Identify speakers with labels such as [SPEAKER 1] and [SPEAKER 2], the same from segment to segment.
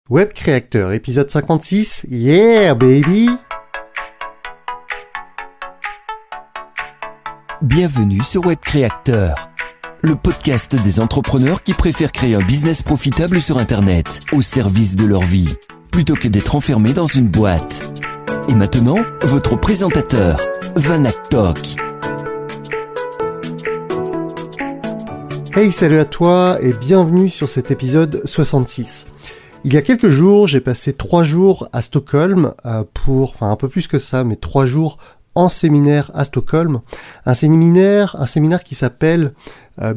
[SPEAKER 1] Web Créateur, épisode 56, yeah baby!
[SPEAKER 2] Bienvenue sur Web Créateur, le podcast des entrepreneurs qui préfèrent créer un business profitable sur Internet, au service de leur vie, plutôt que d'être enfermés dans une boîte. Et maintenant, votre présentateur, Vanak Tok.
[SPEAKER 1] Hey, salut à toi et bienvenue sur cet épisode 66. Il y a quelques jours, j'ai passé 3 jours à Stockholm un peu plus que ça, mais 3 jours en séminaire à Stockholm. Un séminaire qui s'appelle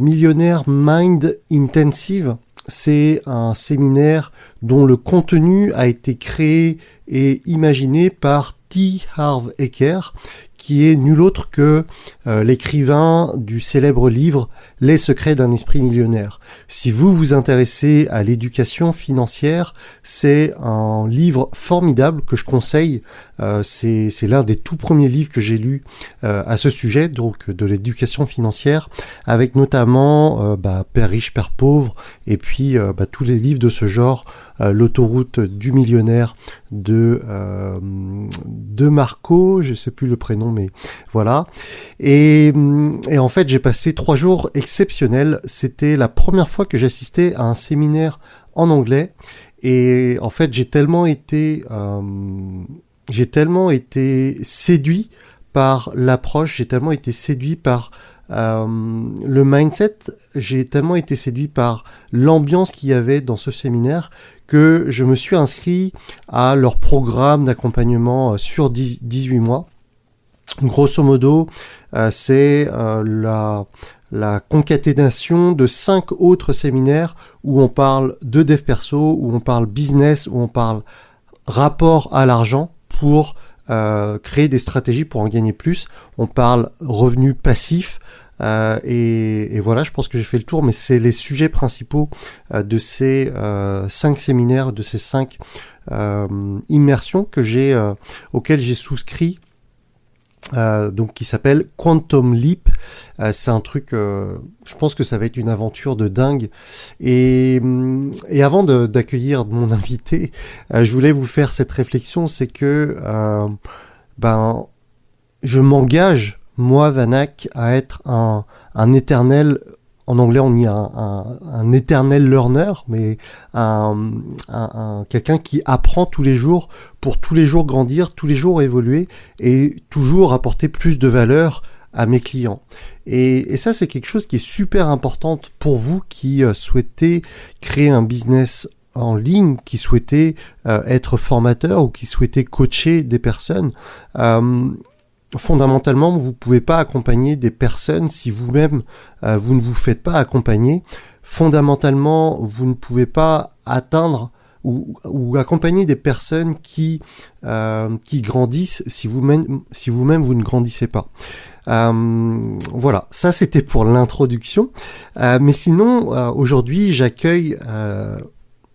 [SPEAKER 1] Millionaire Mind Intensive. C'est un séminaire dont le contenu a été créé et imaginé par T. Harv Eker, qui est nul autre que l'écrivain du célèbre livre « Les secrets d'un esprit millionnaire ». Si vous vous intéressez à l'éducation financière, c'est un livre formidable que je conseille. C'est l'un des tout premiers livres que j'ai lus à ce sujet, donc de l'éducation financière, avec notamment Père riche, Père pauvre, et puis tous les livres de ce genre, l'autoroute du millionnaire de Marco, je sais plus le prénom, mais voilà. Et en fait, j'ai passé 3 jours exceptionnels. C'était la première fois que j'assistais à un séminaire en anglais. Et en fait, j'ai tellement été séduit par l'approche, j'ai tellement été séduit par le mindset, j'ai tellement été séduit par l'ambiance qu'il y avait dans ce séminaire que je me suis inscrit à leur programme d'accompagnement sur 18 mois. Grosso modo, c'est la concaténation de 5 autres séminaires où on parle de dev perso, où on parle business, où on parle rapport à l'argent pour créer des stratégies pour en gagner plus. On parle revenus passifs. Et voilà, je pense que j'ai fait le tour, mais c'est les sujets principaux de ces 5 séminaires, de ces 5 immersions auxquelles j'ai souscrit, donc qui s'appelle Quantum Leap. C'est un truc, je pense que ça va être une aventure de dingue. Et avant d'accueillir mon invité, je voulais vous faire cette réflexion, c'est que je m'engage, moi, Vanak, à être un éternel, en anglais on dit un éternel learner, mais quelqu'un qui apprend tous les jours pour tous les jours grandir, tous les jours évoluer et toujours apporter plus de valeur à mes clients. Et ça, c'est quelque chose qui est super important pour vous qui souhaitez créer un business en ligne, qui souhaitez être formateur ou qui souhaitez coacher des personnes. Fondamentalement, vous ne pouvez pas accompagner des personnes si vous-même vous ne vous faites pas accompagner. Fondamentalement, vous ne pouvez pas atteindre ou accompagner des personnes qui grandissent si vous-même vous ne grandissez pas. Voilà, ça c'était pour l'introduction. Mais sinon, aujourd'hui, j'accueille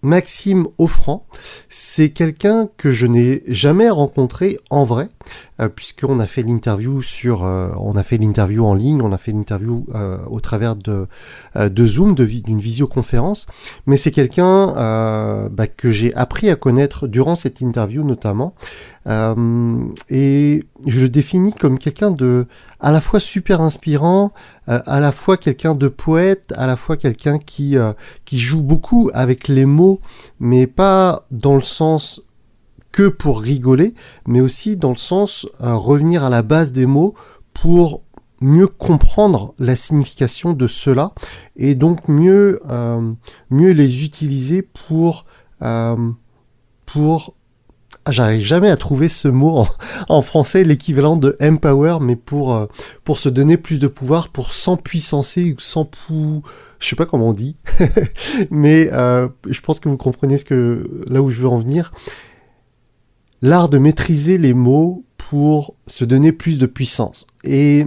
[SPEAKER 1] Maxime Offrand. C'est quelqu'un que je n'ai jamais rencontré en vrai, puisqu'on a fait l'interview en ligne, on a fait l'interview au travers de Zoom, d'une visioconférence, mais c'est quelqu'un que j'ai appris à connaître durant cette interview notamment, et je le définis comme quelqu'un de à la fois super inspirant, à la fois quelqu'un de poète, à la fois quelqu'un qui joue beaucoup avec les mots, mais pas dans le sens que pour rigoler, mais aussi dans le sens revenir à la base des mots pour mieux comprendre la signification de cela et donc mieux les utiliser pour j'arrive jamais à trouver ce mot en français, l'équivalent de empower, mais pour se donner plus de pouvoir, pour s'empuissancer ou je sais pas comment on dit, mais je pense que vous comprenez là où je veux en venir. L'art de maîtriser les mots pour se donner plus de puissance. Et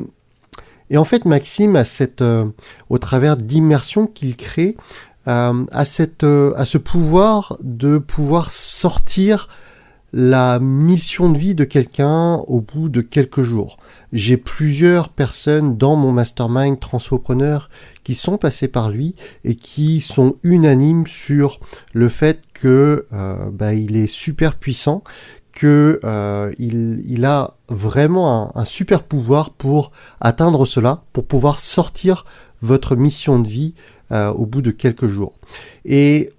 [SPEAKER 1] en fait, Maxime a au travers d'immersion qu'il crée, a ce pouvoir de pouvoir sortir la mission de vie de quelqu'un au bout de quelques jours. J'ai plusieurs personnes dans mon mastermind transfopreneur qui sont passées par lui et qui sont unanimes sur le fait que il est super puissant, que il a vraiment un super pouvoir pour atteindre cela, pour pouvoir sortir votre mission de vie au bout de quelques jours. Et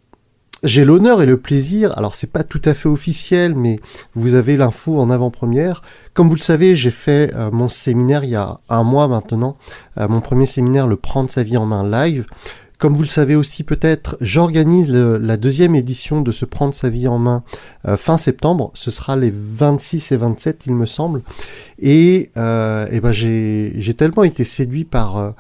[SPEAKER 1] j'ai l'honneur et le plaisir, alors c'est pas tout à fait officiel, mais vous avez l'info en avant-première. Comme vous le savez, j'ai fait mon séminaire il y a un mois maintenant, mon premier séminaire, le Prendre sa vie en main live. Comme vous le savez aussi peut-être, j'organise la deuxième édition de ce Prendre sa vie en main fin septembre. Ce sera les 26 et 27, il me semble. Et j'ai tellement été séduit par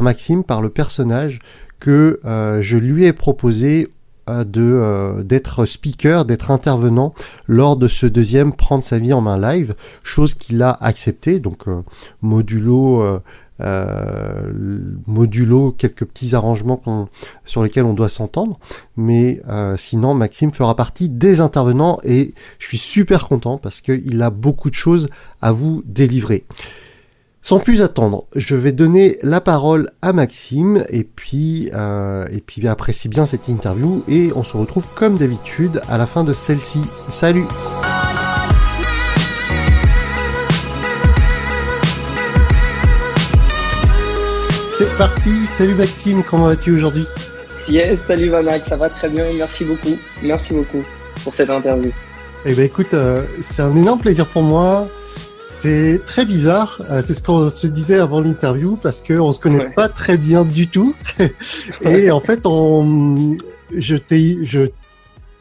[SPEAKER 1] Maxime, par le personnage, que je lui ai proposé d'être speaker, d'être intervenant lors de ce deuxième Prendre sa vie en main live, chose qu'il a accepté, donc modulo quelques petits arrangements sur lesquels on doit s'entendre, mais sinon Maxime fera partie des intervenants et je suis super content parce qu'il a beaucoup de choses à vous délivrer. Sans plus attendre, je vais donner la parole à Maxime et puis apprécie bien cette interview et on se retrouve comme d'habitude à la fin de celle-ci. Salut! C'est parti! Salut Maxime, comment vas-tu aujourd'hui?
[SPEAKER 3] Yes, salut Vanak, ça va très bien, merci beaucoup pour cette interview.
[SPEAKER 1] Eh ben écoute, c'est un énorme plaisir pour moi. C'est très bizarre, c'est ce qu'on se disait avant l'interview parce que on se connaît pas très bien du tout. Et en fait,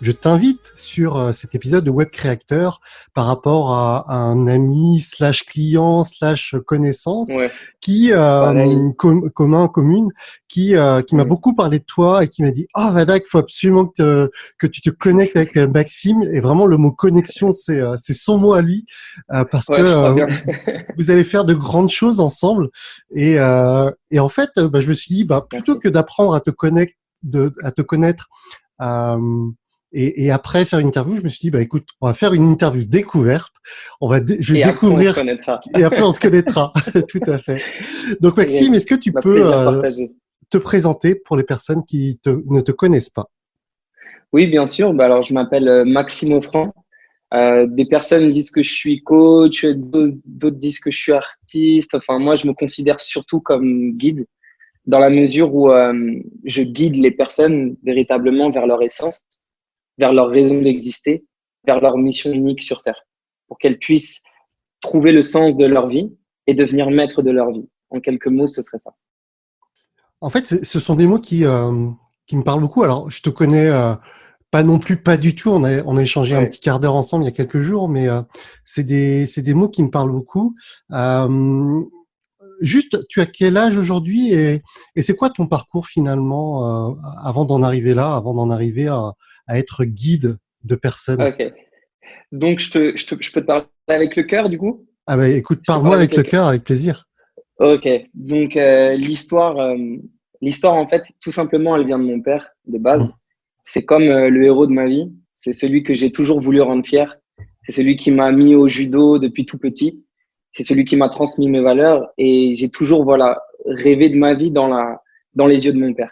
[SPEAKER 1] je t'invite sur cet épisode de Web Créateur par rapport à un ami / client / connaissance qui commune qui m'a beaucoup parlé de toi et qui m'a dit Vadak, faut absolument que tu te connectes avec Maxime. Et vraiment le mot connexion c'est son mot à lui parce que vous allez faire de grandes choses ensemble et en fait je me suis dit plutôt que d'apprendre à te connaître et après faire une interview, je me suis dit écoute, on va faire une interview découverte. Je vais découvrir et après on se connaîtra. Tout à fait. Donc Maxime, est-ce que tu peux te présenter pour les personnes qui ne te connaissent pas?
[SPEAKER 3] Oui, bien sûr. Alors je m'appelle Maxime Offrand. Des personnes disent que je suis coach, d'autres disent que je suis artiste. Enfin, moi, je me considère surtout comme guide, dans la mesure où je guide les personnes véritablement vers leur essence, vers leur raison d'exister, vers leur mission unique sur Terre, pour qu'elles puissent trouver le sens de leur vie et devenir maîtres de leur vie. En quelques mots, ce serait ça.
[SPEAKER 1] En fait, ce sont des mots qui me parlent beaucoup. Alors, je te connais pas du tout. On a échangé un petit quart d'heure ensemble il y a quelques jours, mais c'est des mots qui me parlent beaucoup. Juste, tu as quel âge aujourd'hui et c'est quoi ton parcours finalement avant d'en arriver là, avant d'en arriver à être guide de personnes?
[SPEAKER 3] Ok. Donc, je peux te parler avec le cœur, du coup?
[SPEAKER 1] Écoute, parle-moi avec le cœur, avec plaisir.
[SPEAKER 3] Ok. Donc, l'histoire, en fait, tout simplement, elle vient de mon père, de base. C'est comme le héros de ma vie. C'est celui que j'ai toujours voulu rendre fier. C'est celui qui m'a mis au judo depuis tout petit. C'est celui qui m'a transmis mes valeurs et j'ai toujours, rêvé de ma vie dans les yeux de mon père.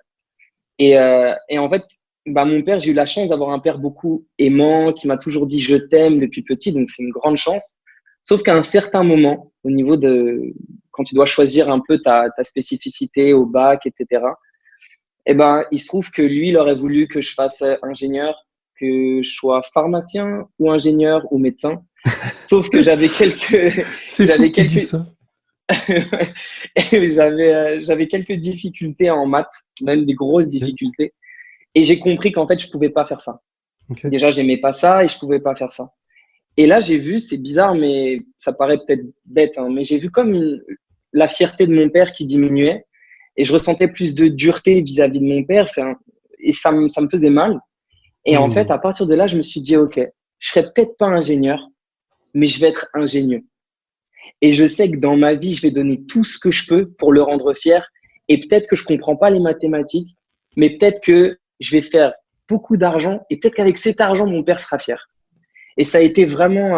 [SPEAKER 3] Et en fait, mon père, j'ai eu la chance d'avoir un père beaucoup aimant, qui m'a toujours dit je t'aime depuis petit, donc c'est une grande chance. Sauf qu'à un certain moment, au niveau de quand tu dois choisir un peu ta spécificité au bac, etc. Il se trouve que lui, il aurait voulu que je fasse ingénieur, que je sois pharmacien ou ingénieur ou médecin. Sauf que j'avais quelques j'avais quelques difficultés en maths, même des grosses difficultés. Et j'ai compris qu'en fait, je pouvais pas faire ça. Okay. Déjà, j'aimais pas ça et je pouvais pas faire ça. Et là, j'ai vu, c'est bizarre, mais ça paraît peut-être bête, mais j'ai vu comme la fierté de mon père qui diminuait et je ressentais plus de dureté vis-à-vis de mon père. Et ça me faisait mal. Et en fait, à partir de là, je me suis dit, OK, je serai peut-être pas ingénieur, mais je vais être ingénieux. Et je sais que dans ma vie, je vais donner tout ce que je peux pour le rendre fier. Et peut-être que je comprends pas les mathématiques, mais peut-être que je vais faire beaucoup d'argent et peut-être qu'avec cet argent, mon père sera fier. Et ça a été vraiment…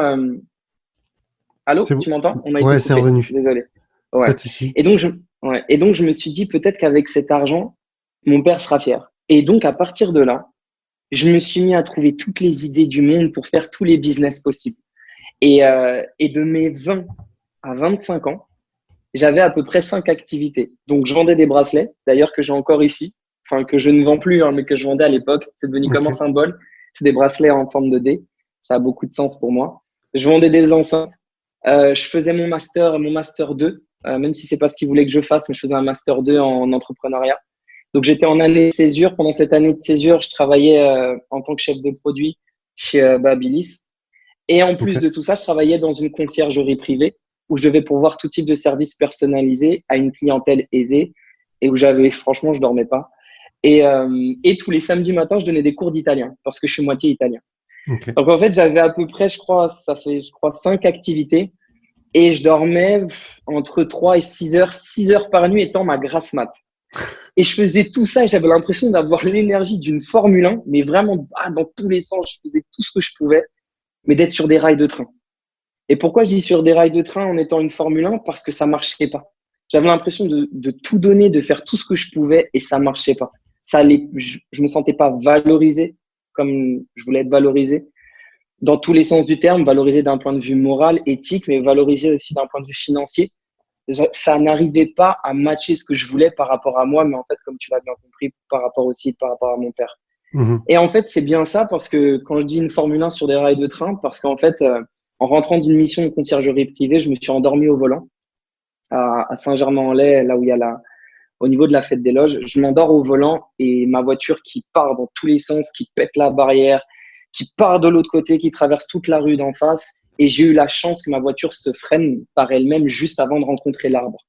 [SPEAKER 3] Allô,
[SPEAKER 1] C'est bon.
[SPEAKER 3] tu m'entends? On a été
[SPEAKER 1] Ouais, c'est
[SPEAKER 3] coupé.
[SPEAKER 1] revenu.
[SPEAKER 3] Désolé. Ouais.
[SPEAKER 1] Pas de souci.
[SPEAKER 3] Et donc, je me suis dit peut-être qu'avec cet argent, mon père sera fier. Et donc, à partir de là, je me suis mis à trouver toutes les idées du monde pour faire tous les business possibles. Et de mes 20 à 25 ans, j'avais à peu près 5 activités. Donc, je vendais des bracelets, d'ailleurs, que j'ai encore ici. Enfin, que je ne vends plus, hein, mais que je vendais à l'époque. C'est devenu comme un
[SPEAKER 1] Ok.
[SPEAKER 3] symbole. C'est des bracelets en forme de dé. Ça a beaucoup de sens pour moi. Je vendais des enceintes. Je faisais mon master 2, même si c'est pas ce qu'ils voulaient que je fasse, mais je faisais un master 2 en entrepreneuriat. Donc, j'étais en année de césure. Pendant cette année de césure, je travaillais en tant que chef de produit chez Babyliss. Et en plus
[SPEAKER 1] Ok.
[SPEAKER 3] de tout ça, je travaillais dans une conciergerie privée où je devais pourvoir tout type de services personnalisés à une clientèle aisée et où franchement, je dormais pas. Et tous les samedis matins, je donnais des cours d'italien parce que je suis moitié italien.
[SPEAKER 1] Ok.
[SPEAKER 3] Donc en fait, j'avais à peu près, je crois 5 activités et je dormais entre 3 et 6 heures par nuit étant ma grasse mat. Et je faisais tout ça et j'avais l'impression d'avoir l'énergie d'une Formule 1, mais vraiment dans tous les sens, je faisais tout ce que je pouvais, mais d'être sur des rails de train. Et pourquoi je dis sur des rails de train en étant une Formule 1? Parce que ça marchait pas. J'avais l'impression de tout donner, de faire tout ce que je pouvais et ça marchait pas. Je me sentais pas valorisé comme je voulais être valorisé dans tous les sens du terme, valorisé d'un point de vue moral, éthique, mais valorisé aussi d'un point de vue financier. Ça n'arrivait pas à matcher ce que je voulais par rapport à moi, mais en fait, comme tu l'as bien compris, par rapport à mon père.
[SPEAKER 1] Mhm.
[SPEAKER 3] Et en fait, c'est bien ça parce que quand je dis une Formule 1 sur des rails de train, parce qu'en fait, en rentrant d'une mission de conciergerie privée, je me suis endormi au volant à Saint-Germain-en-Laye, là où il y a au niveau de la fête des loges. Je m'endors au volant et ma voiture qui part dans tous les sens, qui pète la barrière, qui part de l'autre côté, qui traverse toute la rue d'en face. Et j'ai eu la chance que ma voiture se freine par elle-même juste avant de rencontrer l'arbre.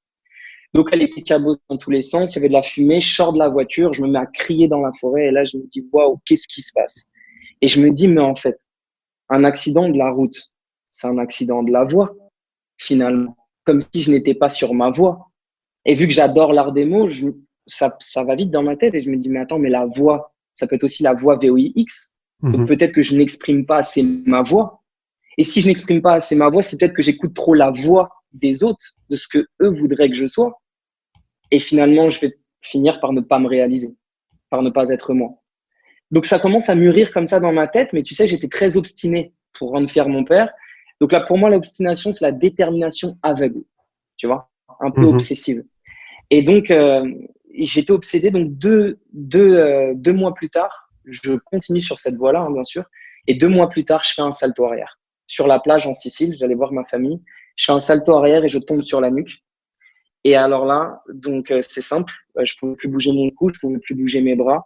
[SPEAKER 3] Donc, elle était cabossée dans tous les sens. Il y avait de la fumée. Je sors de la voiture. Je me mets à crier dans la forêt. Et là, je me dis, waouh, qu'est-ce qui se passe? Et je me dis, mais en fait, un accident de la route, c'est un accident de la voie, finalement. Comme si je n'étais pas sur ma voie. Et vu que j'adore l'art des mots, ça va vite dans ma tête. Et je me dis, mais attends, mais la voix, ça peut être aussi la voix VOIX. Donc,
[SPEAKER 1] Mhm.
[SPEAKER 3] peut-être que je n'exprime pas assez ma voix. Et si je n'exprime pas assez ma voix, c'est peut-être que j'écoute trop la voix des autres, de ce que eux voudraient que je sois. Et finalement, je vais finir par ne pas me réaliser, par ne pas être moi. Donc, ça commence à mûrir comme ça dans ma tête. Mais tu sais, j'étais très obstiné pour rendre fier mon père. Donc là, pour moi, l'obstination, c'est la détermination aveugle, tu vois, un peu
[SPEAKER 1] Mhm.
[SPEAKER 3] obsessive. Et donc, j'étais obsédé. Donc, deux mois plus tard, je continue sur cette voie-là, hein, bien sûr. Et 2 mois plus tard, je fais un salto arrière. Sur la plage en Sicile, j'allais voir ma famille. Je fais un salto arrière et je tombe sur la nuque. Et alors là, donc c'est simple, je pouvais plus bouger mon cou, je pouvais plus bouger mes bras.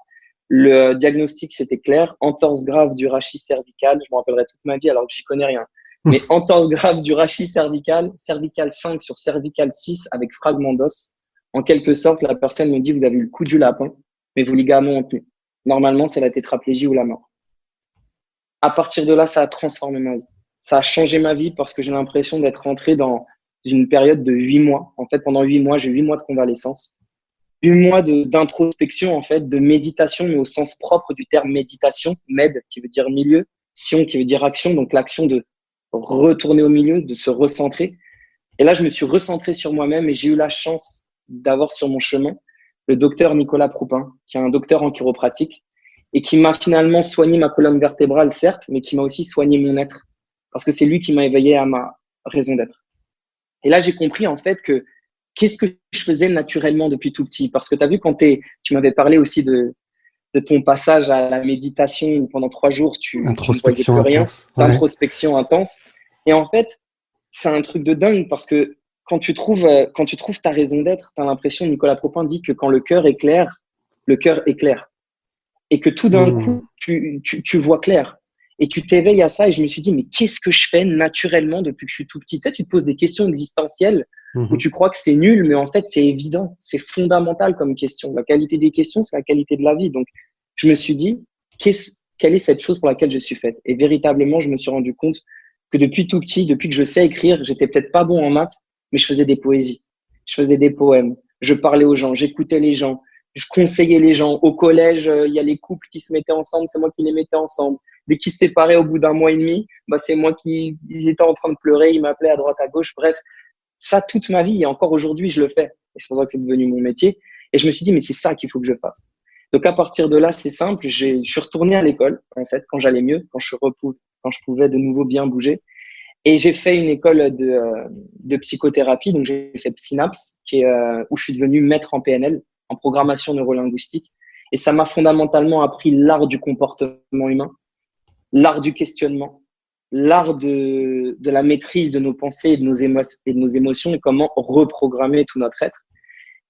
[SPEAKER 3] Le diagnostic, c'était clair, entorse grave du rachis cervical, je me rappellerai toute ma vie alors que j'y connais rien. Mais entorse grave du rachis cervical, cervical 5 sur cervical 6 avec fragment d'os. En quelque sorte, la personne me dit, vous avez eu le coup du lapin, mais vos ligaments ont tenu. Normalement, c'est la tétraplégie ou la mort. À partir de là, ça a transformé ma vie. Ça a changé ma vie parce que j'ai l'impression d'être rentré dans une période de 8 mois. En fait, pendant 8 mois, j'ai 8 mois de convalescence. 8 mois d'introspection, en fait, de méditation, mais au sens propre du terme méditation. Med, qui veut dire milieu. Sion, qui veut dire action. Donc, l'action de retourner au milieu, de se recentrer. Et là, je me suis recentré sur moi-même et j'ai eu la chance d'avoir sur mon chemin le docteur Nicolas Proupin, qui est un docteur en chiropratique et qui m'a finalement soigné ma colonne vertébrale, certes, mais qui m'a aussi soigné mon être parce que c'est lui qui m'a éveillé à ma raison d'être. Et là, j'ai compris en fait que qu'est-ce que je faisais naturellement depuis tout petit. Parce que tu as vu, tu m'avais parlé aussi de ton passage à la méditation où pendant 3 jours, tu ne voyais
[SPEAKER 1] Introspection
[SPEAKER 3] plus rien,
[SPEAKER 1] intense. Ouais.
[SPEAKER 3] d'introspection intense. Et en fait, c'est un truc de dingue parce que quand tu trouves ta raison d'être, tu as l'impression, Nicolas Propin dit que quand le cœur est clair, le cœur éclaire. Et que tout d'un
[SPEAKER 1] Mhm.
[SPEAKER 3] coup, tu vois clair. Et tu t'éveilles à ça et je me suis dit, mais qu'est-ce que je fais naturellement depuis que je suis tout petit? Tu sais, tu te poses des questions existentielles où
[SPEAKER 1] Mhm.
[SPEAKER 3] tu crois que c'est nul, mais en fait, c'est évident. C'est fondamental comme question. La qualité des questions, c'est la qualité de la vie. Donc, je me suis dit, quelle est cette chose pour laquelle je suis faite? Et véritablement, je me suis rendu compte que depuis tout petit, depuis que je sais écrire, j'étais peut-être pas bon en maths, mais je faisais des poésies. Je faisais des poèmes. Je parlais aux gens, j'écoutais les gens, je conseillais les gens. Au collège, il y a les couples qui se mettaient ensemble, c'est moi qui les mettais ensemble. Dès qu'ils se séparaient au bout d'un mois et demi, bah, c'est moi qui, ils étaient en train de pleurer, ils m'appelaient à droite, à gauche. Bref, ça, toute ma vie. Et encore aujourd'hui, je le fais. Et c'est pour ça que c'est devenu mon métier. Et je me suis dit, mais c'est ça qu'il faut que je fasse. Donc, à partir de là, c'est simple. Je suis retourné à l'école, en fait, quand j'allais mieux, quand je pouvais de nouveau bien bouger. Et j'ai fait une école de psychothérapie. Donc, j'ai fait Synapse, où je suis devenu maître en PNL, en programmation neurolinguistique. Et ça m'a fondamentalement appris l'art du comportement humain, l'art du questionnement, l'art de la maîtrise de nos pensées et de nos émotions et comment reprogrammer tout notre être.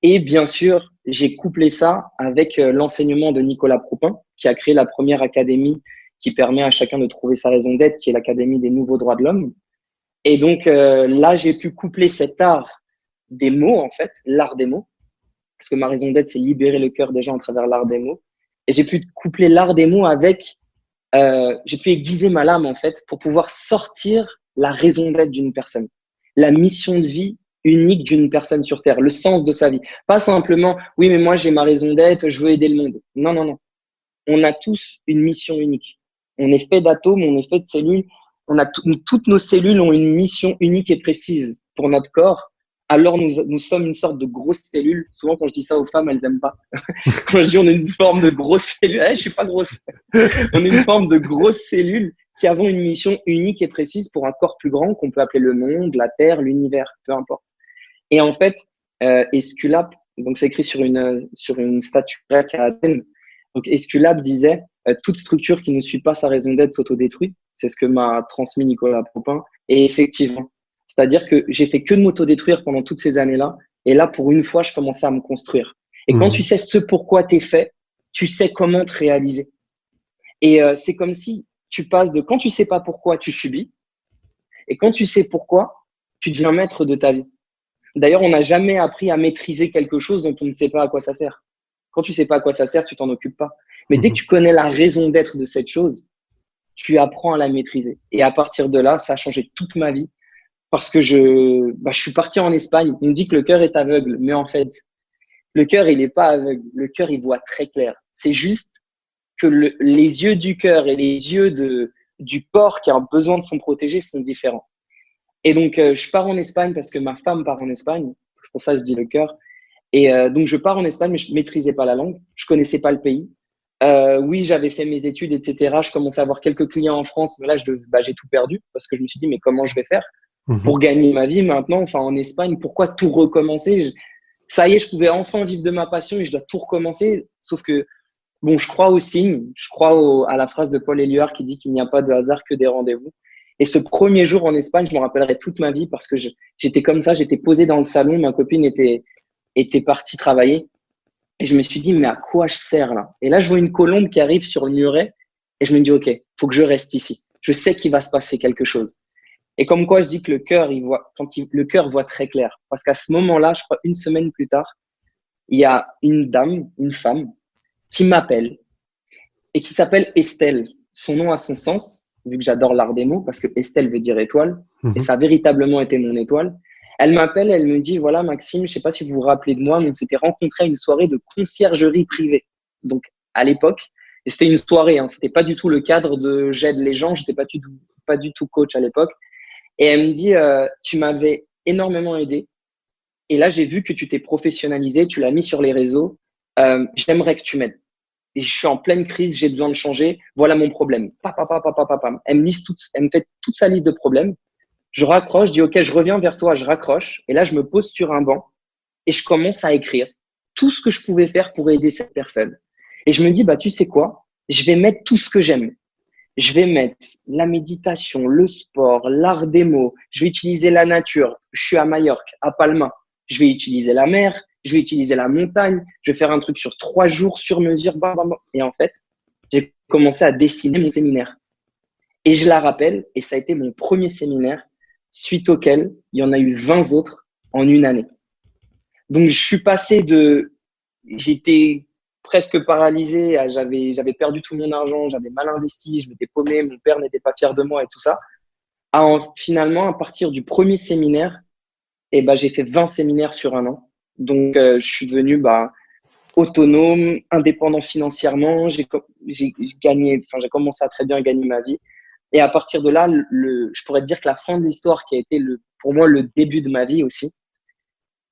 [SPEAKER 3] Et bien sûr, j'ai couplé ça avec l'enseignement de Nicolas Propin, qui a créé la première académie qui permet à chacun de trouver sa raison d'être, qui est l'Académie des nouveaux droits de l'homme. Et donc là, j'ai pu coupler cet art des mots, en fait, l'art des mots, parce que ma raison d'être, c'est libérer le cœur des gens à travers l'art des mots. Et j'ai pu coupler l'art des mots avec, j'ai pu aiguiser ma lame, en fait, pour pouvoir sortir la raison d'être d'une personne, la mission de vie unique d'une personne sur Terre, le sens de sa vie. Pas simplement, oui, mais moi, j'ai ma raison d'être, je veux aider le monde. Non, non, non. On a tous une mission unique. On est fait d'atomes, on est fait de cellules. Toutes nos cellules ont une mission unique et précise pour notre corps. Alors, nous sommes une sorte de grosse cellule. Souvent, quand je dis ça aux femmes, elles aiment pas. Quand je dis on est une forme de grosse cellule, je suis pas grosse. On est une forme de grosse cellule qui avons une mission unique et précise pour un corps plus grand qu'on peut appeler le monde, la Terre, l'univers, peu importe. Et en fait, Esculape, donc c'est écrit sur une statue grecque à Athènes. Donc Esculape disait toute structure qui ne suit pas sa raison d'être s'autodétruit. C'est ce que m'a transmis Nicolas Propin. Et effectivement, c'est-à-dire que j'ai fait que de m'autodétruire pendant toutes ces années-là. Et là, pour une fois, je commençais à me construire. Et quand tu sais ce pourquoi t'es fait, tu sais comment te réaliser. Et c'est comme si tu passes de quand tu sais pas pourquoi, tu subis. Et quand tu sais pourquoi, tu deviens maître de ta vie. D'ailleurs, on n'a jamais appris à maîtriser quelque chose dont on ne sait pas à quoi ça sert. Quand tu sais pas à quoi ça sert, tu t'en occupes pas. Mais dès que tu connais la raison d'être de cette chose, tu apprends à la maîtriser. Et à partir de là, ça a changé toute ma vie parce que je suis parti en Espagne. On me dit que le cœur est aveugle, mais en fait, le cœur, il n'est pas aveugle. Le cœur, il voit très clair. C'est juste que les yeux du cœur et les yeux du corps qui a besoin de son protégé sont différents. Et donc, je pars en Espagne parce que ma femme part en Espagne. C'est pour ça que je dis le cœur. Et donc, je pars en Espagne, mais je maîtrisais pas la langue. Je connaissais pas le pays. Oui, j'avais fait mes études, etc. Je commençais à avoir quelques clients en France, mais là, j'ai tout perdu parce que je me suis dit, mais comment je vais faire pour gagner ma vie maintenant? Enfin, en Espagne, pourquoi tout recommencer? Ça y est, je pouvais enfin vivre de ma passion et je dois tout recommencer. Sauf que, bon, je crois aux signes. Je crois à la phrase de Paul Éluard qui dit qu'il n'y a pas de hasard que des rendez-vous. Et ce premier jour en Espagne, je me rappellerai toute ma vie parce que j'étais comme ça, j'étais posé dans le salon, ma copine était partie travailler. Et je me suis dit, mais à quoi je sers là? Et là, je vois une colombe qui arrive sur le muret et je me dis, OK, faut que je reste ici. Je sais qu'il va se passer quelque chose. Et comme quoi, je dis que le cœur, le cœur voit très clair. Parce qu'à ce moment-là, je crois une semaine plus tard, il y a une dame, une femme, qui m'appelle et qui s'appelle Estelle. Son nom a son sens, vu que j'adore l'art des mots, parce que Estelle veut dire étoile. Et ça a véritablement été mon étoile. Elle m'appelle, elle me dit, voilà, Maxime, je sais pas si vous vous rappelez de moi, mais on s'était rencontrés à une soirée de conciergerie privée. Donc, à l'époque, et c'était une soirée, hein, c'était pas du tout le cadre de j'aide les gens, j'étais pas du tout coach à l'époque. Et elle me dit, tu m'avais énormément aidé. Et là, j'ai vu que tu t'es professionnalisé, tu l'as mis sur les réseaux. J'aimerais que tu m'aides. Et je suis en pleine crise, j'ai besoin de changer. Voilà mon problème. Elle me fait toute sa liste de problèmes. Je raccroche, je dis OK, je reviens vers toi, je raccroche. Et là, je me pose sur un banc et je commence à écrire tout ce que je pouvais faire pour aider cette personne. Et je me dis, tu sais quoi? Je vais mettre tout ce que j'aime. Je vais mettre la méditation, le sport, l'art des mots. Je vais utiliser la nature. Je suis à Majorque, à Palma. Je vais utiliser la mer. Je vais utiliser la montagne. Je vais faire un truc sur 3 jours, sur mesure. Et en fait, j'ai commencé à dessiner mon séminaire. Et je la rappelle, et ça a été mon premier séminaire, suite auquel il y en a eu 20 autres en une année. Donc, je suis passé j'étais presque paralysé, j'avais perdu tout mon argent, j'avais mal investi, je m'étais paumé, mon père n'était pas fier de moi et tout ça. Finalement, à partir du premier séminaire, j'ai fait 20 séminaires sur un an. Donc, je suis devenu autonome, indépendant financièrement. J'ai gagné, enfin, j'ai commencé à très bien gagner ma vie. Et à partir de là, je pourrais te dire que la fin de l'histoire, qui a été pour moi le début de ma vie aussi,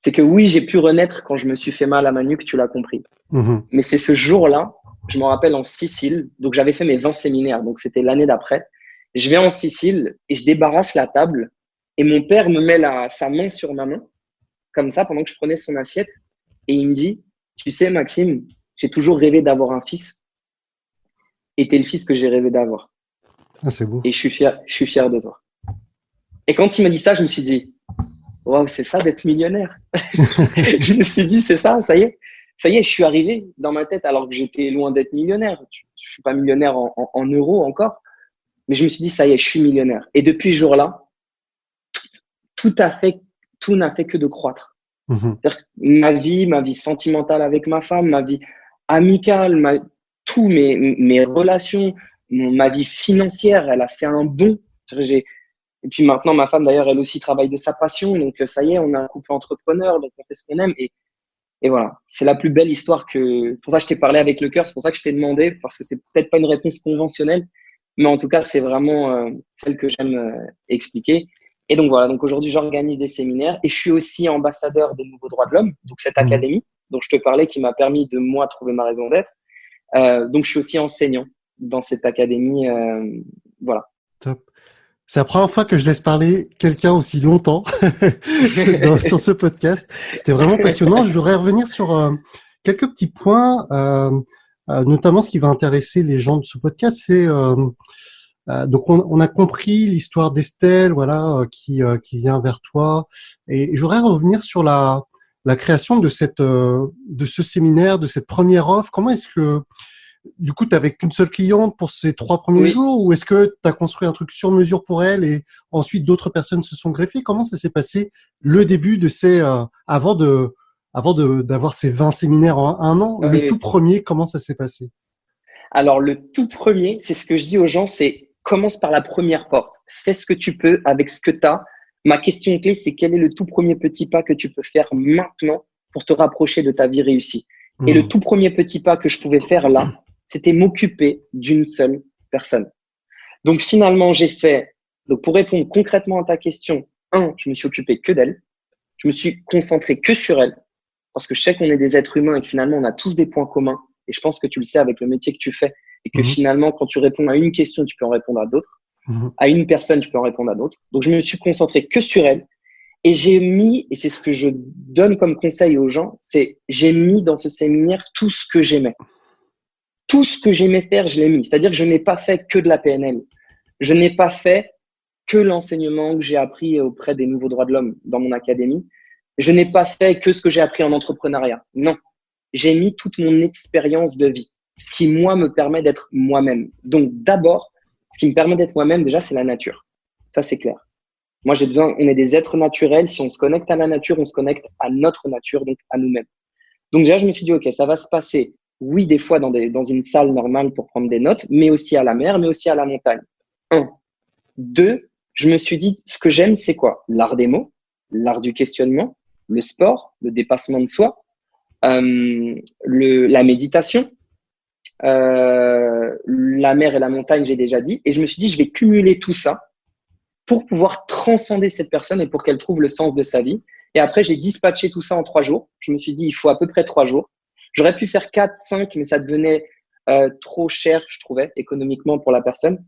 [SPEAKER 3] c'est que oui, j'ai pu renaître quand je me suis fait mal à ma nuque, tu l'as compris. Mais c'est ce jour-là, je me rappelle en Sicile, donc j'avais fait mes 20 séminaires, donc c'était l'année d'après. Je vais en Sicile et je débarrasse la table et mon père me met sa main sur ma main, comme ça, pendant que je prenais son assiette, et il me dit, tu sais, Maxime, j'ai toujours rêvé d'avoir un fils et t'es le fils que j'ai rêvé d'avoir.
[SPEAKER 1] Ah, c'est beau.
[SPEAKER 3] Et je suis fier de toi. Et quand il m'a dit ça, je me suis dit, waouh, c'est ça d'être millionnaire. Je me suis dit, c'est ça, ça y est, je suis arrivé dans ma tête alors que j'étais loin d'être millionnaire. Je suis pas millionnaire en euros encore, mais je me suis dit, ça y est, je suis millionnaire. Et depuis ce jour-là, tout n'a fait que de croître. C'est-à-dire que ma vie sentimentale avec ma femme, ma vie amicale, tous mes relations, ma vie financière, elle a fait un bond. Et puis maintenant, ma femme, d'ailleurs, elle aussi travaille de sa passion. Donc, ça y est, on a un couple entrepreneur, donc on fait ce qu'on aime. Et voilà, c'est la plus belle histoire c'est pour ça que je t'ai parlé avec le cœur, c'est pour ça que je t'ai demandé, parce que c'est peut-être pas une réponse conventionnelle, mais en tout cas, c'est vraiment celle que j'aime expliquer. Et donc voilà, donc aujourd'hui, j'organise des séminaires et je suis aussi ambassadeur des Nouveaux Droits de l'Homme, donc cette académie dont je te parlais qui m'a permis de moi trouver ma raison d'être. Donc je suis aussi enseignant dans cette académie. Voilà.
[SPEAKER 1] Top. C'est la première fois que je laisse parler quelqu'un aussi longtemps sur ce podcast. C'était vraiment passionnant. Je voudrais revenir sur quelques petits points, notamment ce qui va intéresser les gens de ce podcast. C'est donc on a compris l'histoire d'Estelle, voilà, qui vient vers toi. Et je voudrais revenir sur la création de de ce séminaire, de cette première offre. Comment est-ce que du coup, tu n'avais qu'une seule cliente pour ces 3 premiers jours, ou est-ce que tu as construit un truc sur mesure pour elle et ensuite d'autres personnes se sont greffées? Comment ça s'est passé le début de avant d'avoir ces 20 séminaires en un an? Le tout premier, comment ça s'est passé?
[SPEAKER 3] Alors, le tout premier, c'est ce que je dis aux gens, c'est commence par la première porte. Fais ce que tu peux avec ce que tu as. Ma question clé, c'est quel est le tout premier petit pas que tu peux faire maintenant pour te rapprocher de ta vie réussie? Et le tout premier petit pas que je pouvais faire là, c'était m'occuper d'une seule personne. Donc finalement, donc pour répondre concrètement à ta question, je me suis occupé que d'elle. Je me suis concentré que sur elle parce que je sais qu'on est des êtres humains et que finalement, on a tous des points communs. Et je pense que tu le sais avec le métier que tu fais et que finalement, quand tu réponds à une question, tu peux en répondre à d'autres. À une personne, tu peux en répondre à d'autres. Donc, je me suis concentré que sur elle. Et et c'est ce que je donne comme conseil aux gens, j'ai mis dans ce séminaire tout ce que j'aimais. Tout ce que j'aimais faire, je l'ai mis. C'est-à-dire que je n'ai pas fait que de la PNL. Je n'ai pas fait que l'enseignement que j'ai appris auprès des Nouveaux Droits de l'Homme dans mon académie. Je n'ai pas fait que ce que j'ai appris en entrepreneuriat. Non. J'ai mis toute mon expérience de vie. Ce qui, moi, me permet d'être moi-même. Donc, d'abord, ce qui me permet d'être moi-même, déjà, c'est la nature. Ça, c'est clair. Moi, on est des êtres naturels. Si on se connecte à la nature, on se connecte à notre nature, donc à nous-mêmes. Donc, déjà, je me suis dit, OK, ça va se passer. Oui, des fois dans une salle normale pour prendre des notes, mais aussi à la mer, mais aussi à la montagne. 1. 2, je me suis dit, ce que j'aime, c'est quoi? L'art des mots, l'art du questionnement, le sport, le dépassement de soi, la méditation, la mer et la montagne, j'ai déjà dit. Et je me suis dit, je vais cumuler tout ça pour pouvoir transcender cette personne et pour qu'elle trouve le sens de sa vie. Et après, j'ai dispatché tout ça en 3 jours. Je me suis dit, il faut à peu près 3 jours. J'aurais pu faire 4, 5, mais ça devenait trop cher, je trouvais, économiquement pour la personne.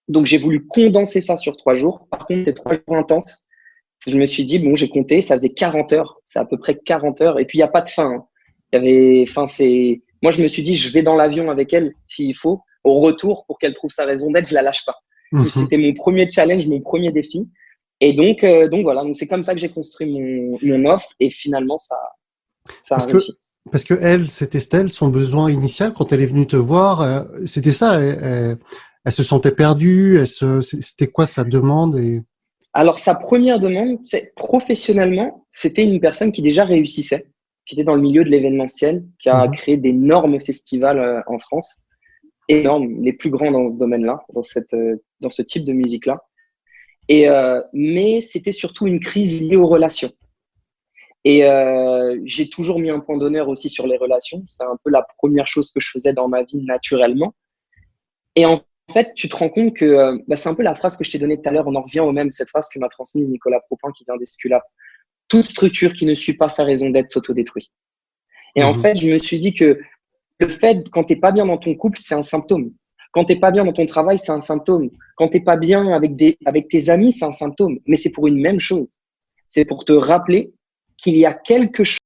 [SPEAKER 3] Donc, j'ai voulu condenser ça sur 3 jours. Par contre, c'est 3 jours intenses. Je me suis dit, bon, j'ai compté, ça faisait 40 heures. C'est à peu près 40 heures. Et puis, il n'y a pas de fin. Moi, je me suis dit, je vais dans l'avion avec elle, s'il faut, au retour, pour qu'elle trouve sa raison d'être, je la lâche pas. C'était mon premier challenge, mon premier défi. Et donc voilà. Donc, c'est comme ça que j'ai construit mon offre. Et finalement, ça a réussi.
[SPEAKER 1] Parce que elle, c'est Estelle, son besoin initial, quand elle est venue te voir, c'était ça. Elle se sentait perdue. C'était quoi sa demande
[SPEAKER 3] Alors, sa première demande, professionnellement, c'était une personne qui déjà réussissait, qui était dans le milieu de l'événementiel, qui a créé d'énormes festivals en France, énormes, les plus grands dans ce domaine-là, dans ce type de musique-là. Mais c'était surtout une crise liée aux relations. Et j'ai toujours mis un point d'honneur aussi sur les relations. C'est un peu la première chose que je faisais dans ma vie naturellement. Et en fait, tu te rends compte que c'est un peu la phrase que je t'ai donnée tout à l'heure. On en revient au même, cette phrase que m'a transmise Nicolas Propin qui vient d'Escula. Toute structure qui ne suit pas sa raison d'être s'autodétruit. Et en fait, je me suis dit que le fait, quand t'es pas bien dans ton couple, c'est un symptôme. Quand t'es pas bien dans ton travail, c'est un symptôme. Quand t'es pas bien avec tes amis, c'est un symptôme. Mais c'est pour une même chose. C'est pour te rappeler qu'il y a quelque chose